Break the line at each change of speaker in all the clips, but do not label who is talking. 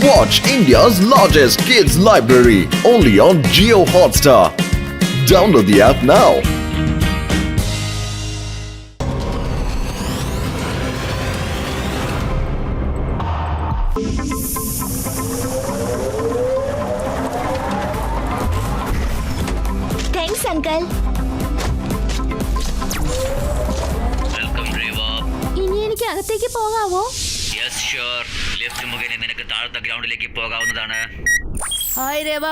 Watch India's largest kids library only on Jio Hotstar. Download the app now.
Thanks, uncle.
Welcome Reva.
ഇനി എനിക്ക് അകത്തേക്ക് പോകാവോ?
Yes sure. Lift മുഖേന നിനക്ക് താഴത്തെ ഗ്രൗണ്ടിലേക്ക് പോകാവുന്നതാണ്.
ഹായ് രേവ,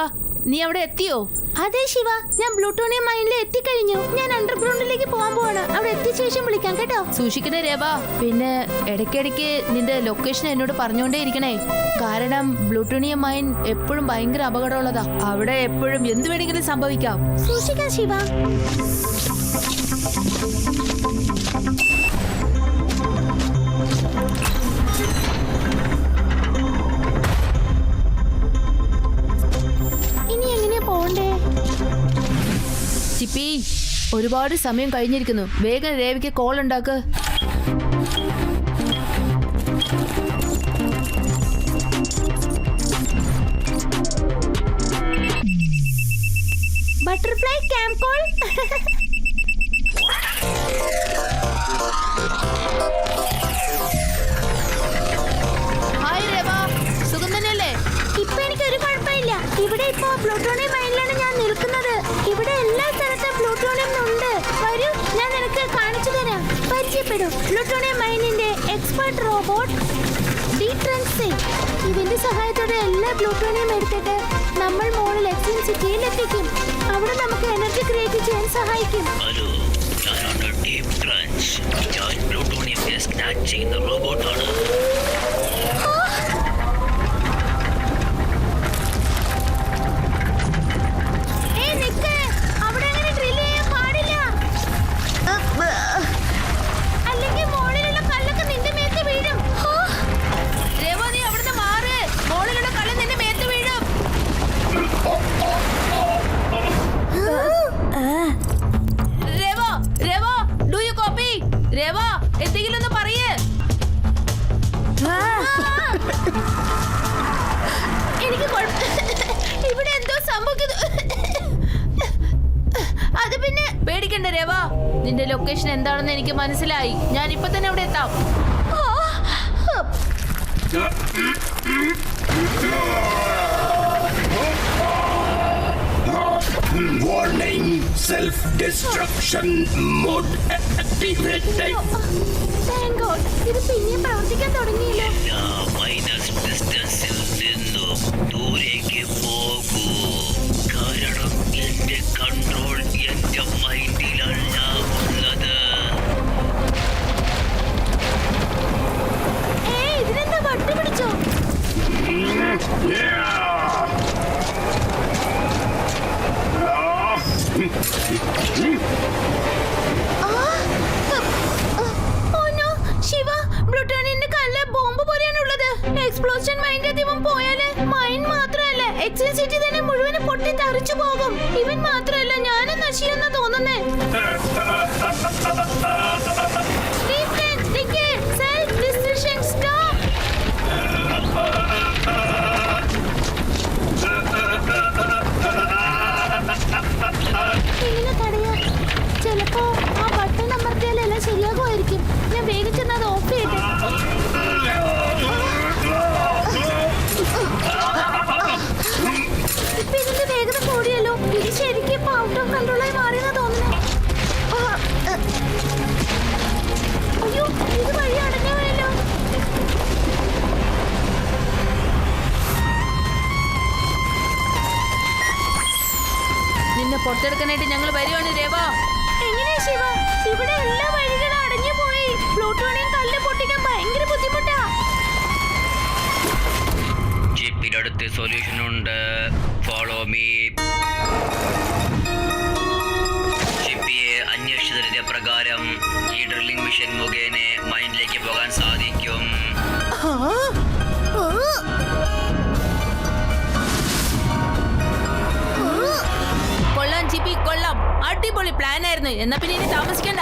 നീ അവിടെ എത്തിയോ?
അതെ ശിവ, ഞാൻ പ്ലൂട്ടോണിയം മൈനിൽ എത്തിക്കഴിഞ്ഞു. ഞാൻ അണ്ടർഗ്രൗണ്ടിലേക്ക് പോകാൻ പോവാണ്. അവിടെ എത്തിയ ശേഷം വിളിക്കാം കേട്ടോ.
സൂക്ഷിക്കണേ രേവ. പിന്നെ ഇടയ്ക്കിടയ്ക്ക് നിന്റെ ലൊക്കേഷൻ എന്നോട് പറഞ്ഞുകൊണ്ടേ ഇരിക്കണേ. കാരണം പ്ലൂട്ടോണിയം മൈൻ എപ്പോഴും ഭയങ്കര അപകടമുള്ളതാ. അവിടെ എപ്പോഴും എന്ത് വേണമെങ്കിലും സംഭവിക്കാം.
സൂക്ഷിക്കാം ശിവ. ഇനി എങ്ങനെയാ പോണ്ടേ?
ചിപ്പി, ഒരുപാട് സമയം കഴിഞ്ഞിരിക്കുന്നു. വേഗം രേവയ്ക്ക് കോൾ ഉണ്ടാക്ക്.
Butterfly camp call.
Hi Reva, സുഖം തന്നെയല്ലേ?
ഇപ്പൊ എനിക്കൊരു കുഴപ്പമില്ല. ഇവിടെ ഇപ്പോ പ്ലൂട്ടോണിയം മൈനിലാണ് ഞാൻ നിൽക്കുന്നത്. ഇവിടെ എല്ലാ സ്ഥലത്തും പ്ലൂട്ടോണിയം ഉണ്ട്. വരൂ, ഞാൻ നിനക്ക് കാണിച്ചു തരാം. പരിചയപ്പെടും, പ്ലൂട്ടോണിയം മൈനിന്റെ എക്സ്പെർട്ട് റോബോട്ട് ഡീട്രൻസി. ഇതിന്റെ സഹായത്തോടെ എല്ലാ പ്ലൂട്ടോണിയം എടുത്തിട്ട് നമ്മൾ മോളിൽ എക്സിൻ സിറ്റിയിൽ എത്തിക്കും. അവിടെ നമുക്ക് എനർജി ക്രിയേറ്റ് ചെയ്യാൻ സഹായിക്കും.
ഹലോ, ഞാനാണ് ഡീപ് ക്രഞ്ച്. ഞാൻ പ്ലൂട്ടോണിയം സ്നാച്ച് ചെയ്യുന്ന റോബോട്ടാണ്.
രേവ, നീ അവിടുന്ന് മാറ്. മോളിലുള്ള കല്ല് നിന്റെ മേത്ത് വീഴും. Rewa, Rewa, do you copy? Rewa, എന്തെങ്കിലും ഒന്ന് പറയേ.
എനിക്ക് ഇവിടെ എന്തോ സംഭവിക്കുന്നു. അത് പിന്നെ
പേടിക്കണ്ട രേവ, നിന്റെ ലൊക്കേഷൻ എന്താണെന്ന് എനിക്ക് മനസ്സിലായി. ഞാൻ ഇപ്പൊ തന്നെ അവിടെ എത്താം.
Warning, self-destruction mode activated.
Thank God, ഇത് പിന്നെയും പ്രവർത്തിക്കാൻ തുടങ്ങിയല്ലോ.
എല്ലാ മൈനസ് ഡിസ്റ്റൻസിൽ നിന്നും ദൂരേക്ക് പോകൂ. കാരണം എന്റെ കൺട്രോൾ എന്റെ മൈൻഡിലല്ല ഉള്ളത്.
ഇതിനെന്താ വട്ട് പിടിച്ചോ? ശിവ, പ്ലൂട്ടോണിയന്റെ കല്ല് ബോംബ് പോലെയാണുള്ളത്. എക്സ്പ്ലോഷൻ മൈൻഡ് ദിവം പോയാല് മൈൻ മാത്രമല്ല എക്സിൻ സിറ്റി തന്നെ മുഴുവൻ പൊട്ടി തെറിച്ചു പോകും. ഇവൻ മാത്രമല്ല ഞാനും നശിയെന്നാ തോന്നുന്നേ. എങ്ങനെ തടയാ? ചിലപ്പോ ആ ബട്ടൺ അമർത്തിയാലെല്ലാം ശരിയാകുമായിരിക്കും. ഞാൻ വേഗം ചെന്ന് അത് ഓഫ് ചെയ്തേ. ഇപ്പൊ ഇതിന്റെ വേഗത കൂടിയല്ലോ. ഇത് ശരിക്കും ഇപ്പൊ ഔട്ട് ഓഫ് കൺട്രോളായി മാറിയെന്നാ തോന്നുന്നേ. അയ്യോ, ഇത് വഴി അടഞ്ഞു പോയല്ലോ.
നിന്നെ പുറത്തെടുക്കാനായിട്ട് ഞങ്ങൾ വരുവാണ് രേവ.
എങ്ങനെയാ ശിവ? ഇവിടെ എല്ലാ വഴികളും അടഞ്ഞു പോയി. പ്ലൂട്ടോണിയം കല്ല് പൊട്ടിക്കാൻ ഭയങ്കര ബുദ്ധിമുട്ടാ.
ചിപ്പിനടുത്ത് സൊല്യൂഷൻ ഉണ്ട്. Follow me. ചിപ്പിയെ അന്വേഷിച്ചതിന്റെ പ്രകാരം ഈ ഡ്രില്ലിംഗ് മിഷൻ മുഖേന മൈൻഡിലേക്ക് പോകാൻ സാധിക്കും.
കൊള്ളാം ചിപ്പി, കൊള്ളാം. അടിപൊളി പ്ലാൻ ആയിരുന്നു. എന്നാ പിന്നെ ഇനി താമസിക്കണ്ട.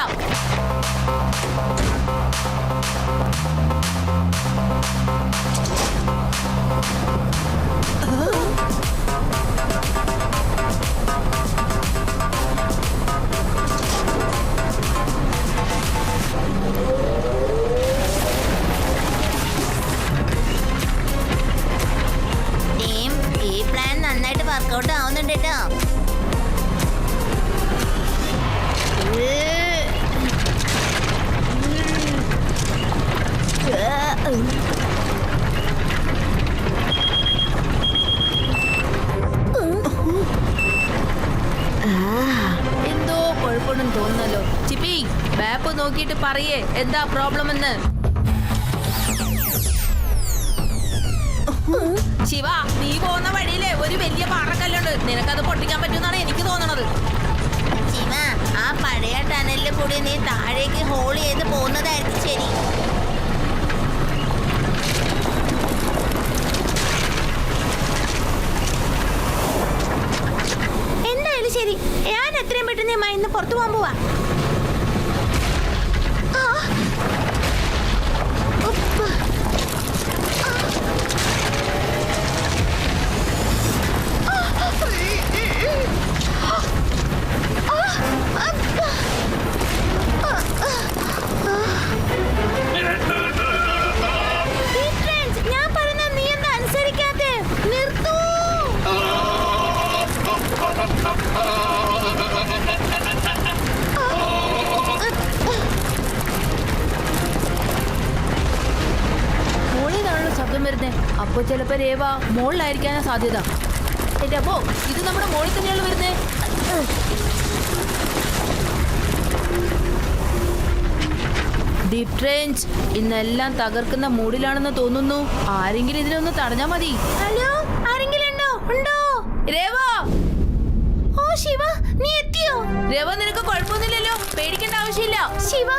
വർക്കൗട്ട് ആവുന്നുണ്ട് കേട്ടോ.
എന്തോ കുഴപ്പമൊന്നും തോന്നുന്നല്ലോ. ചിപ്പി മാപ്പ് നോക്കിയിട്ട് പറയേ എന്താ പ്രോബ്ലം എന്ന്. ശിവ, നീ പോകുന്ന വഴിയിലെ ഒരു വലിയ പാറക്കല്ലുണ്ട്. നിനക്കത് പൊട്ടിക്കാൻ പറ്റുമെന്നാണ് എനിക്ക് തോന്നണത്.
ശിവ, ആ പഴയ ടനലിൽ കൂടി നീ താഴേക്ക് ഹോൾ ചെയ്ത് പോകുന്നതായിരിക്കും ശരി. എന്തായാലും ശരി, ഞാൻ എത്രയും പെട്ടെന്ന് മൈന്ന് പുറത്തു പോകാൻ പോവാ. ഞാൻ പറഞ്ഞ നീ എന്താ അനുസരിക്കാത്തെ? നിർത്തൂ.
മോളിലാണല്ലോ ശബ്ദം വരുന്നേ. അപ്പൊ ചിലപ്പോ രേവ മോളിലായിരിക്കാനാ സാധ്യത. എന്റെ അപ്പോ ഇത് നമ്മുടെ മോളിൽ തന്നെയാണ് വരുന്നേ. ഡീപ് ട്രെഞ്ച് ഇന്നെല്ലാം തകർക്കുന്ന മൂഡിലാണെന്ന് തോന്നുന്നു. ആരെങ്കിലും ഇതിനൊന്ന് തടഞ്ഞാ മതി.
ഹലോ, ആരെങ്കിലും ഉണ്ടോ? ഉണ്ടോ?
രേവ,
ഓ ശിവ, നീ എത്തിയോ?
രേവ, നിനക്ക് കുഴപ്പമൊന്നുമില്ലല്ലോ, പേടിക്കേണ്ട ആവശ്യമില്ല.
ശിവ,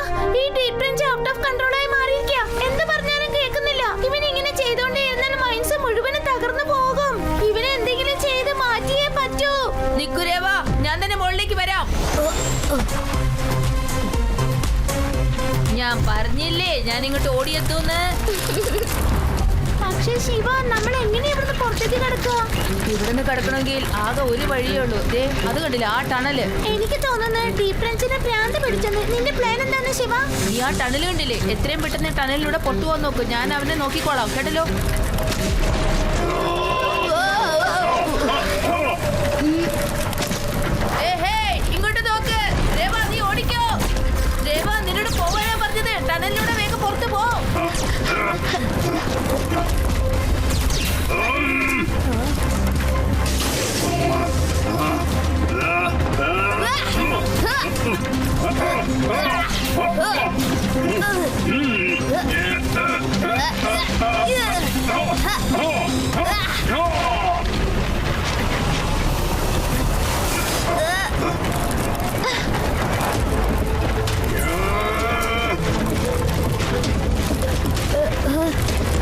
ഈ deep range out of control ആയി മാറിയിരിക്കുക. എന്ത് പറഞ്ഞാലും കേൾക്കുന്നില്ല. ഇവൻ ഇങ്ങനെ ചെയ്തോണ്ടേ ഇരുന്നാൽ മൈൻസ് മുഴുവനും തകർന്നു പോകും. ഇവനെ എന്തെങ്കിലും ചെയ്ത് മാറ്റിയേ പറ്റൂ.
നിക്കു രേവ, ഞാൻ തന്നെ മുകളിലേക്ക് വരാം. ഞാൻ പറഞ്ഞില്ലേ ഞാൻ ഇങ്ങോട്ട് ഓടിയെത്തൂന്ന്.
പക്ഷേ ശിവ, നമ്മൾ എങ്ങനെ ഇവിടുന്ന് പുറത്തേക്ക് കിടക്കുക?
ഇവിടുന്ന് കിടക്കണമെങ്കിൽ ആകെ ഒരു വഴിയേ ഉള്ളൂ. ദേ അത് കണ്ടില്ല, ആ ടണല്.
എനിക്ക് തോന്നുന്നത് ഡീപ് റേഞ്ചിനെ ഭ്രാന്ത് പിടിച്ചെന്ന്. നിന്റെ പ്ലാൻ എന്താണ് ശിവ?
നീ ആ ടണല് കണ്ടില്ലേ? എത്രയും പെട്ടെന്ന് ടണലിലൂടെ പുറത്തു പോകാൻ നോക്കും. ഞാൻ അവനെ നോക്കിക്കോളാം, കേട്ടല്ലോ. ഇങ്ങോട്ട് നോക്ക് രേവ, നീ ഓടിക്കോ. രേവ, നിന്നോട് പോകാനാ പറഞ്ഞത്. ടണലിലൂടെ വേഗം പുറത്തു പോ.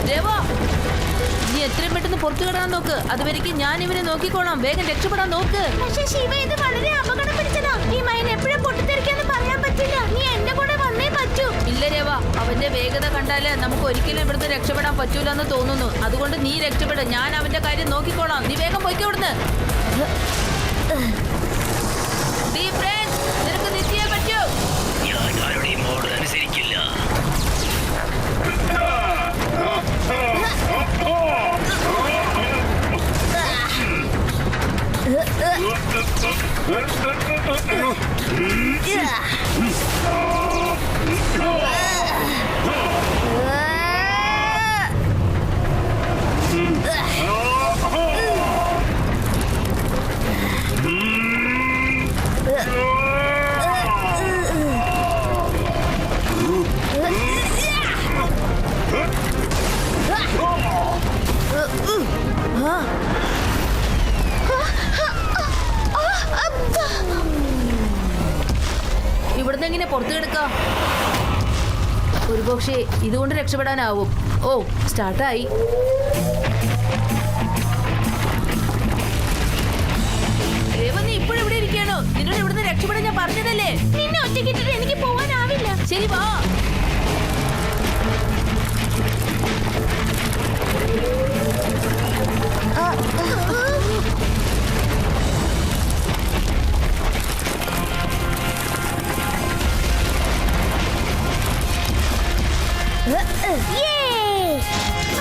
രേവ, നീ എത്രയും പെട്ടെന്ന് പുറത്തു കിടാൻ നോക്ക്. അതുവരെയ്ക്ക് ഞാൻ ഇവനെ നോക്കിക്കോളാം. വേഗം രക്ഷപ്പെടാൻ നോക്ക്.
പക്ഷേ ശിവ, ഇത് വളരെ അപകടം പിടിച്ചതാ. ഈ മൈൻ എപ്പോഴും പൊട്ടിത്തെറിക്കാന്ന് പറയാൻ പറ്റില്ല. നീ എന്റെ കൂടെ വന്നേ പറ്റൂ.
ഇല്ല രേവ, അവന്റെ വേഗത കണ്ടാല് നമുക്ക് ഒരിക്കലും ഇവിടുന്ന് രക്ഷപ്പെടാൻ പറ്റൂലെന്ന് തോന്നുന്നു. അതുകൊണ്ട് നീ രക്ഷപ്പെടും, ഞാൻ അവന്റെ കാര്യം നോക്കിക്കോളാം. നീ വേഗം പോയിക്കോ ഇവിടുന്ന്. ഡീപ് റേഞ്ച്, നിനക്ക് നിശ്ചയം പറ്റൂ.
ഞാൻ ആരുടെയും ഓർഡർ അനുസരിക്കില്ല.
ഇവിടുന്ന് എങ്ങനെ പുറത്തു കിടക്കാം? ഒരുപക്ഷെ ഇതുകൊണ്ട് രക്ഷപ്പെടാനാവും. ഓ, സ്റ്റാർട്ടായി. രേവ, നീ ഇപ്പോഴെവിടെ ഇരിക്കുകയാണോ? നിന്നോട് ഇവിടുന്ന് രക്ഷപ്പെടാൻ ഞാൻ പറഞ്ഞതല്ലേ.
നിന്നെ ഒറ്റയ്ക്കിട്ടിട്ട് എനിക്ക് പോവാനാവില്ല.
ശരി, വാ.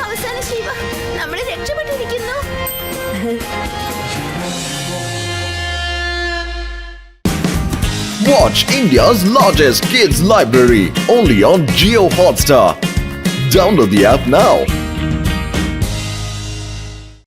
അവസാന ശിവ, നമ്മൾ രക്ഷപ്പെട്ടിരിക്കുന്നു.
Watch India's largest kids library only on Jio Hotstar. Download the app now.